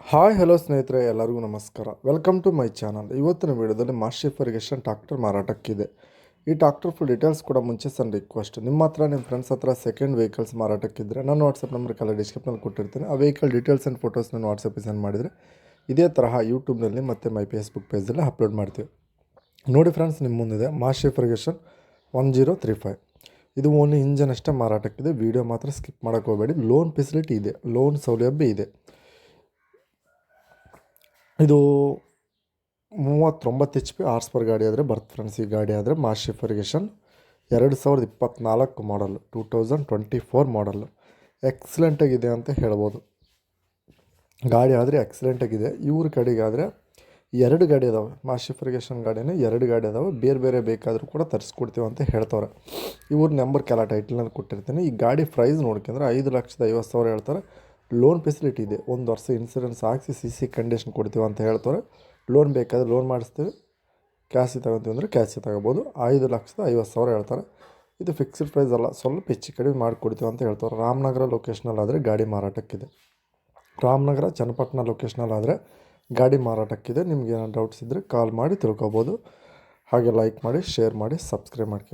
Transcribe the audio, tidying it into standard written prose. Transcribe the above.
Hi hello ಸ್ನೇಹಿತರೆ, ಎಲ್ಲರಿಗೂ ನಮಸ್ಕಾರ. Welcome to my channel. ಇವತ್ತಿನ ವಿಡಿಯೋದಲ್ಲಿ ಮಾಸ್ಟಿಫ್ ಫರ್ಗೇಷನ್ ಟ್ರಾಕ್ಟರ್ ಮಾರಾಟಕ್ಕಿದೆ. ಈ ಟ್ರಾಕ್ಟರ್ ಫುಲ್ ಡೀಟೇಲ್ಸ್ ಕೂಡ ಮುಂಚೆ ಸಣ್ಣ ರಿಕ್ವೆಸ್ಟ್, ನಿಮ್ಮ ಹತ್ರ ನಿಮ್ಮ ಫ್ರೆಂಡ್ಸ್ ಹತ್ರ ಸೆಕೆಂಡ್ ವೆಹಿಕಲ್ಸ್ ಮಾರಾಟಕ್ಕಿದ್ದರೆ ನನ್ನ ವಾಟ್ಸಪ್ ನಂಬರ್ ಕೆಲ ಡಿಸ್ಕ್ರಿಪ್ಷನಲ್ಲಿ ಕೊಟ್ಟಿರ್ತೀನಿ. ಆ ವೆಹಿಕಲ್ ಡೀಟೇಲ್ಸ್ ಆ್ಯಂಡ್ ಫೋಟೋಸ್ ನಾನು ವಾಟ್ಸಪ್ಪಿಗೆ ಸೆಂಡ್ ಮಾಡಿದರೆ ಇದೇ ತರಹ ಯೂಟ್ಯೂಬ್ನಲ್ಲಿ ಮತ್ತು ಮೈ ಫೇಸ್ಬುಕ್ ಪೇಜಲ್ಲಿ ಅಪ್ಲೋಡ್ ಮಾಡ್ತೀವಿ. ನೋಡಿ ಫ್ರೆಂಡ್ಸ್, ನಿಮ್ಮ ಮುಂದಿದೆ ಮಾಸ್ಟಿಫ್ ಫರ್ಗೇಷನ್ 1035. ಇದು ಓನ್ಲಿ ಇಂಜನ್ ಅಷ್ಟೇ ಮಾರಾಟಕ್ಕಿದೆ. ವೀಡಿಯೋ ಮಾತ್ರ ಸ್ಕಿಪ್ ಮಾಡೋಕ್ಕೆ ಹೋಗಬೇಡಿ. ಲೋನ್ ಫೆಸಿಲಿಟಿ ಇದೆ, ಲೋನ್ ಸೌಲಭ್ಯ ಇದೆ. ಇದು 39 HP HP ಗಾಡಿ ಆದರೆ ಬರ್ತ್ ಫ್ರೆಂಡ್ಸ್. ಈ ಗಾಡಿ ಆದರೆ ಮಾಸ್ಟಿಫ್ ಫರ್ಗೇಷನ್ 2024 ಮಾಡಲ್, 2024 ಮಾಡಲ್ಲು. ಎಕ್ಸಲೆಂಟಾಗಿದೆ ಅಂತ ಹೇಳ್ಬೋದು. ಗಾಡಿ ಆದರೆ ಎಕ್ಸಲೆಂಟಾಗಿದೆ. ಇವ್ರ ಕಡೆಗೆ ಆದರೆ 2 ಗಾಡಿ ಅದಾವೆ. ಮಾಸ್ಟಿಫ್ ಫರ್ಗೇಷನ್ ಗಾಡಿನೇ 2 ಗಾಡಿ ಅದಾವೆ. ಬೇರೆ ಬೇರೆ ಬೇಕಾದರೂ ಕೂಡ ತರಿಸ್ಕೊಡ್ತೀವಿ ಅಂತ ಹೇಳ್ತವ್ರೆ. ಇವ್ರ ನಂಬರ್ ಕೆಲ ಟೈಟಲ್ನಲ್ಲಿ ಕೊಟ್ಟಿರ್ತೀನಿ. ಈ ಗಾಡಿ ಪ್ರೈಸ್ ನೋಡ್ಕೊಂಡ್ರೆ 5,50,000 ಹೇಳ್ತಾರೆ. ಲೋನ್ ಫೆಸಿಲಿಟಿ ಇದೆ. 1 ವರ್ಷ ಇನ್ಸೂರೆನ್ಸ್ ಹಾಕಿಸಿ CC ಕಂಡೀಷನ್ ಕೊಡ್ತೀವಿ ಅಂತ ಹೇಳ್ತಾರೆ. ಲೋನ್ ಬೇಕಾದರೆ ಲೋನ್ ಮಾಡಿಸ್ತೀವಿ, ಕ್ಯಾಶಿಗೆ ತಗೊತೀವಿ ಅಂದರೆ ಕ್ಯಾಶಿಗೆ ತಗೋಬೋದು. 5,50,000 ಹೇಳ್ತಾರೆ. ಇದು ಫಿಕ್ಸ್ಡ್ ಪ್ರೈಸ್ ಅಲ್ಲ, ಸ್ವಲ್ಪ ಹೆಚ್ಚು ಕಡಿಮೆ ಮಾಡಿಕೊಡ್ತೀವಿ ಅಂತ ಹೇಳ್ತಾರೆ. ರಾಮನಗರ ಲೊಕೇಶ್ನಲ್ಲಾದರೆ ಗಾಡಿ ಮಾರಾಟಕ್ಕಿದೆ. ರಾಮನಗರ ಚನ್ನಪಟ್ಟಣ ಲೊಕೇಶ್ನಲ್ಲಾದರೆ ಗಾಡಿ ಮಾರಾಟಕ್ಕಿದೆ. ನಿಮ್ಗೆ ಏನೋ ಡೌಟ್ಸ್ ಇದ್ದರೆ ಕಾಲ್ ಮಾಡಿ ತಿಳ್ಕೊಬೋದು. ಹಾಗೆ ಲೈಕ್ ಮಾಡಿ, ಶೇರ್ ಮಾಡಿ, ಸಬ್ಸ್ಕ್ರೈಬ್ ಮಾಡ್ಕೊಳ್ಳಿ.